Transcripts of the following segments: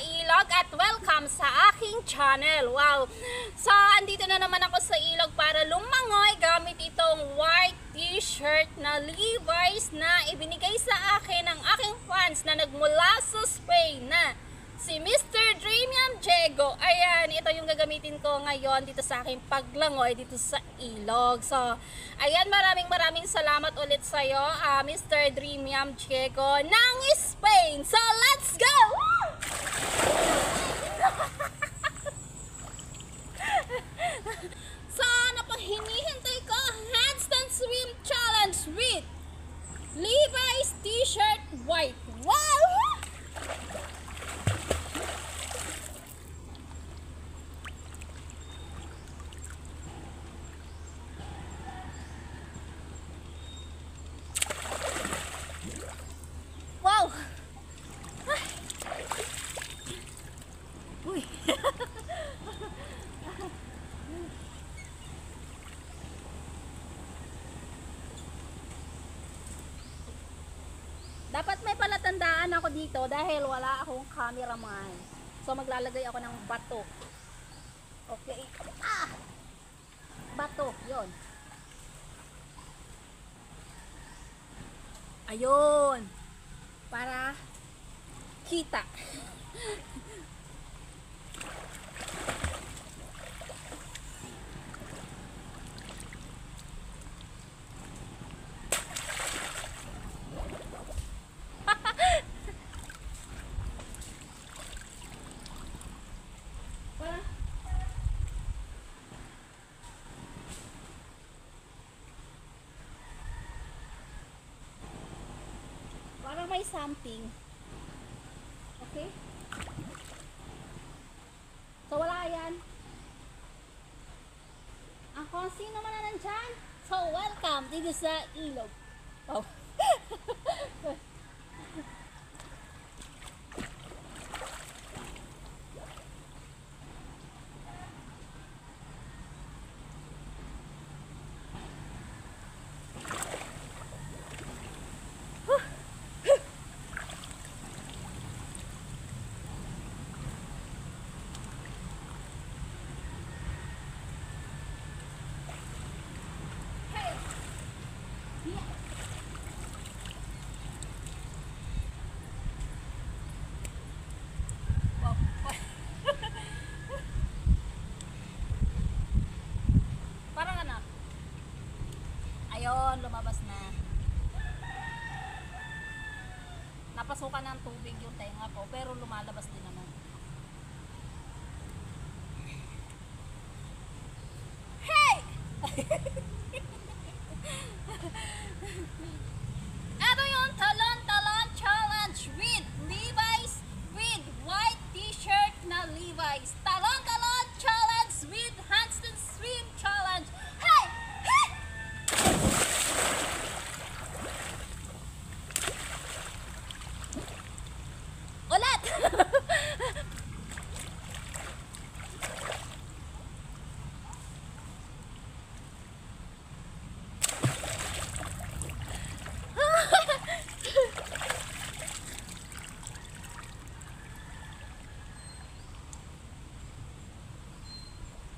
ilog at welcome sa aking channel. Wow! So, andito na naman ako sa ilog para lumangoy gamit itong white t-shirt na Levi's na ibinigay sa akin ng aking fans na nagmula sa Spain na si Mr. Dreamiam Diego. Ayan, ito yung gagamitin ko ngayon dito sa aking paglangoy dito sa ilog. So, ayan, maraming salamat ulit sa'yo, Mr. Dreamiam Diego ng Spain. So, let's go! So, ano pang hinihintay ko? Handstand swim challenge with Levi's t-shirt white. Wow! Wow! Ay. Uy! Dapat may palatandaan ako dito dahil wala akong cameraman. So maglalagay ako ng bato. Okay. Bato, 'yon. Ayun. Para kita. Parang may something. Okay? So wala yan. Ako, sino man na nandyan? So welcome dito sa ilog. Oh. Ayun, lumabas na. Napasukan ng tubig yung tenga ko, pero lumalabas din naman. Hey! Ito yung talon-talon challenge with Levi's, with white t-shirt na Levi's. Talon-talon challenge with handstand swim challenge. Hey! Hey! Ulit!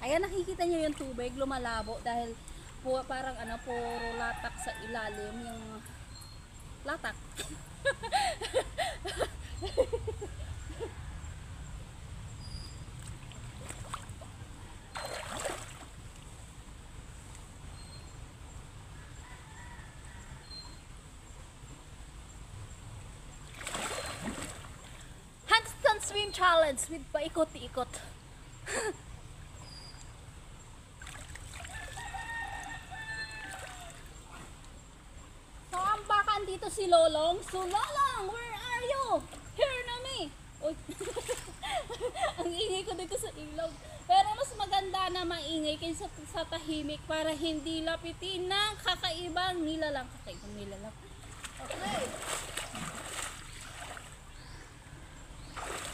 Ayan, nakikita niyo yung tubig lumalabo dahil parang puro latak sa ilalim yung latak. Handstand swim challenge with paikot-ikot. So, ang baka dito si Lolong. So, Lolong, where are you? Here na me. Uy. Ang ingay ko dito sa ilog. Pero mas maganda na maingay kaysa sa tahimik para hindi lapitin ng kakaibang nilalang. Kakaibang nilalang. Okay.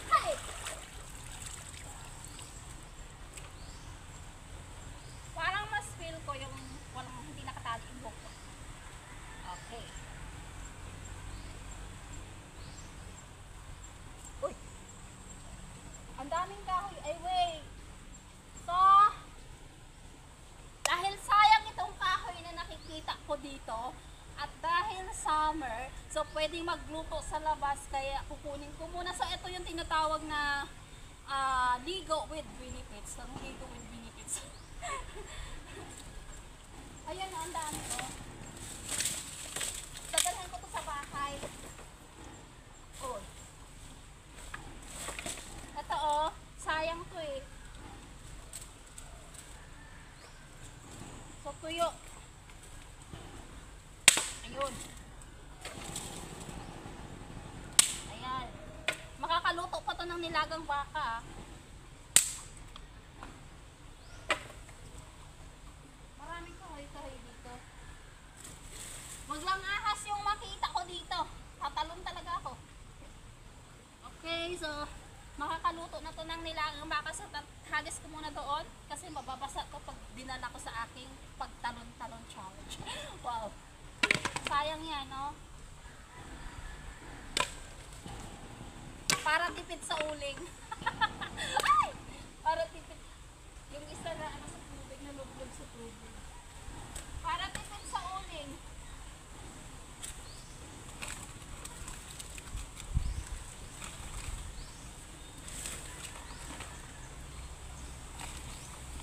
Hey! Parang mas feel ko yung walang hindi nakatali yung buhok ko. Okay. Uy! Ay, wait. So, dahil sayang itong kahoy na nakikita ko dito, at dahil summer, so pwedeng magluto sa labas, kaya kukunin ko muna. So, ito yung tinatawag na ligo with benefits. So, ligo with benefits. Ayan, ang dami ko. Dadalhin ko to sa bahay. Oh. Ito oh, sayang to eh. So, tuyo. Ayun. Ayan. Makakaluto pa to ng nilagang baka. Maraming kahoy-kahoy dito. Wag lang ahas yung makita ko dito. Tatalon talaga ako. Okay, so makakaluto na to ng nilagang baka. So hagis ko muna doon kasi mababasa to pag dinala ko sa aking pagtalon-talon challenge. Wow. Sayang yan, no? Para tipid sa uling. Ay! Para tipid. Yung isa na ano sa tubig, na lublog sa tubig. Para tipid sa uling.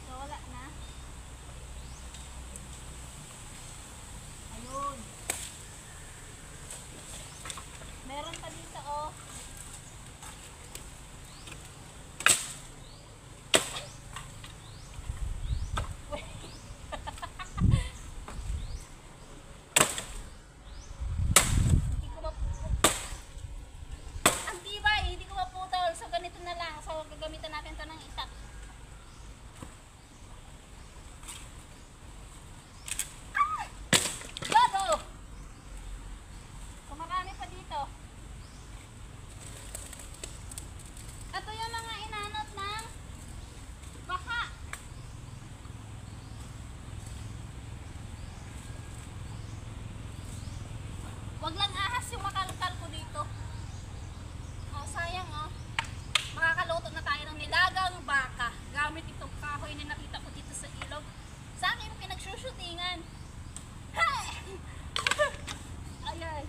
So, wala na. Ayun. Meron pa dito, oh. Hindi ko ang tibay, hindi ko maputol. So, ganito na lang. So, gagamitan natin ito ng itak. Gogo! So, marami pa dito. Ito yung mga inanot ng baka. Wag lang ahas yung makalkal ko dito. Oh, sayang oh. Makakaluto na tayo ng nilagang baka gamit itong kahoy na nakita ko dito sa ilog. Sa akin pinagsushootingan. Hey! Ayan.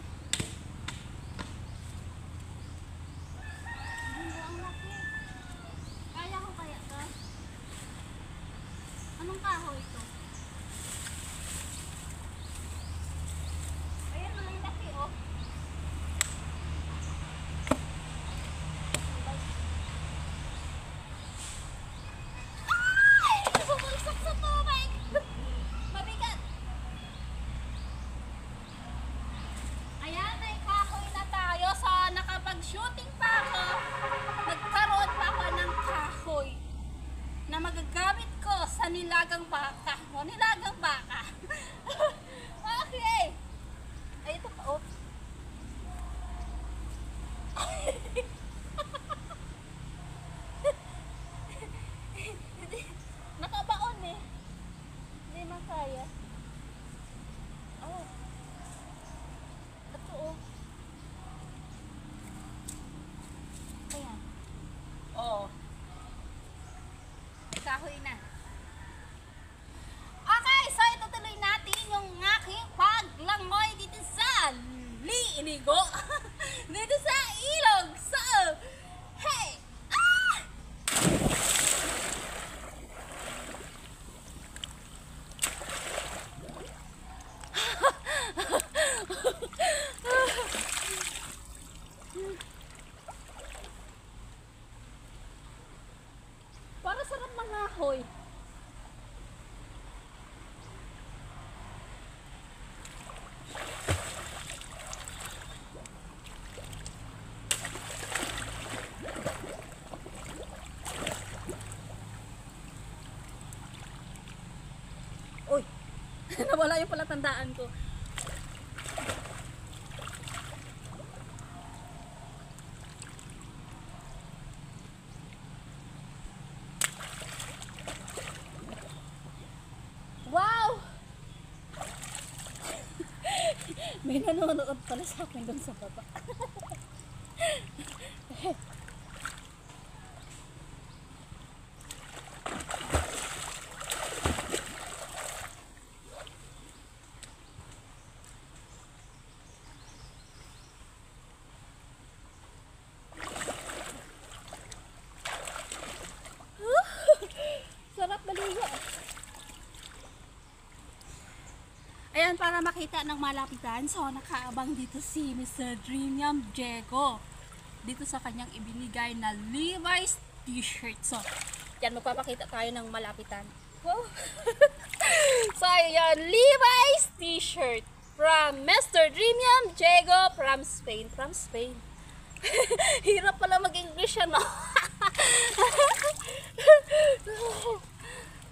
Ang laki. Kaya ko kaya to? Anong kahoy ito? Ayan, ang laki oh. Ay! Bumulsak sa tubig! Mabigat! Ayan, may kahoy na tayo. So, nakapag-shooting pa ako. Nagkaroon pa ako ng kahoy na magagamit ko sa nilagang baka. O, nilagang baka. Okay. Ay, ito pa, oh. Nakabaon eh. Hindi na kaya. Oh. Ito oh. Ayan. Oh. Kahoy na. Okay, so itutuloy natin yung aking paglangoy dito sa liinigo. Dito sa ilog. So, hey! Ah! Para sarap mangahoy. Uy! Nawala yung palatandaan ko. Wow! May nanonood pala sa akin doon sa baba. para makita ng malapitan, so nakaabang dito si Mr. Dreamium Diego dito sa kanyang ibinigay na Levi's t-shirt. So, yan, magpapakita tayo ng malapitan. Oh. So, ayan, Levi's t-shirt from Mr. Dreamium Diego from Spain. From Spain. Hirap pala mag-English yan, no?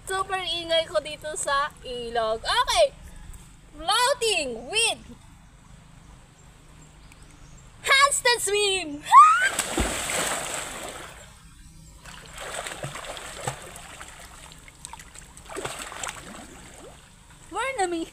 Super ingay ko dito sa ilog. Okay. Floating with handstand swim. Where na me?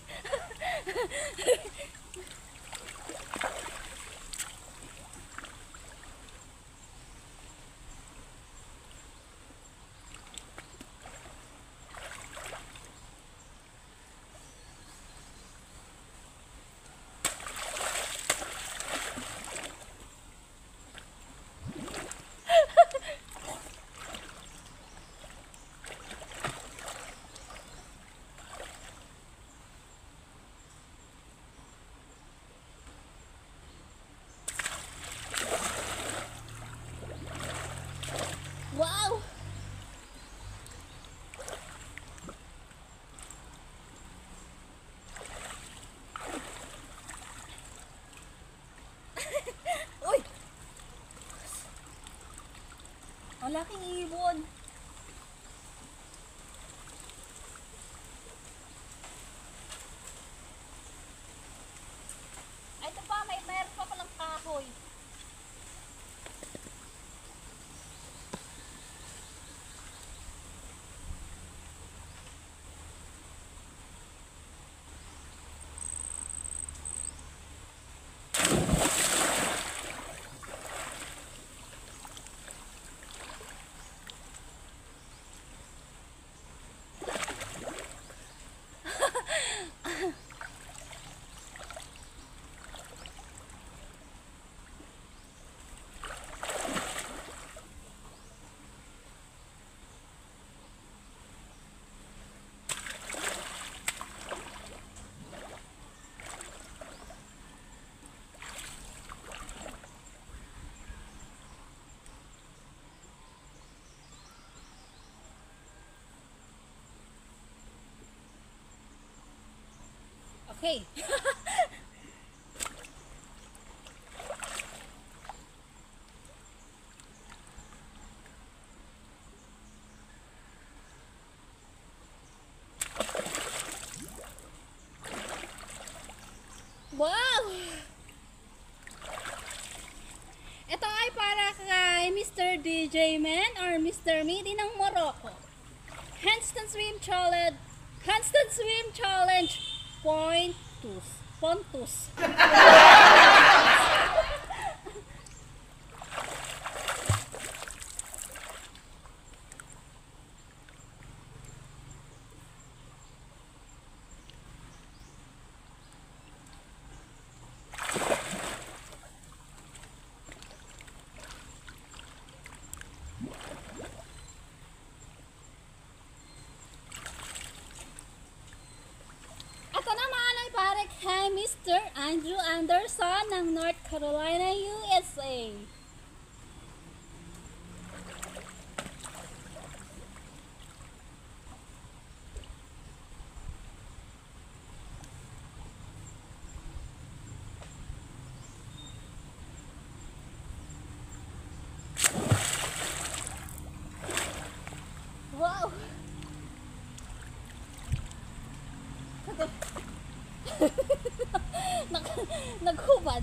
Wow! Uy! Ang laking ibon. Ay, ito pa, meron pa palang kahoy. Okay. Wow! Ito ay para kay Mr. DJ Man or Mr. Midi ng Morocco. Handstand swim challenge. Handstand swim challenge. Pontus. Kay Mr. Andrew Anderson ng North Carolina, USA. Wow! Naghubad.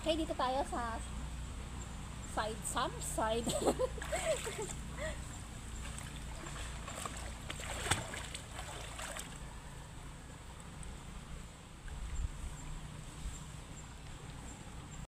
Okay, dito tayo sa side.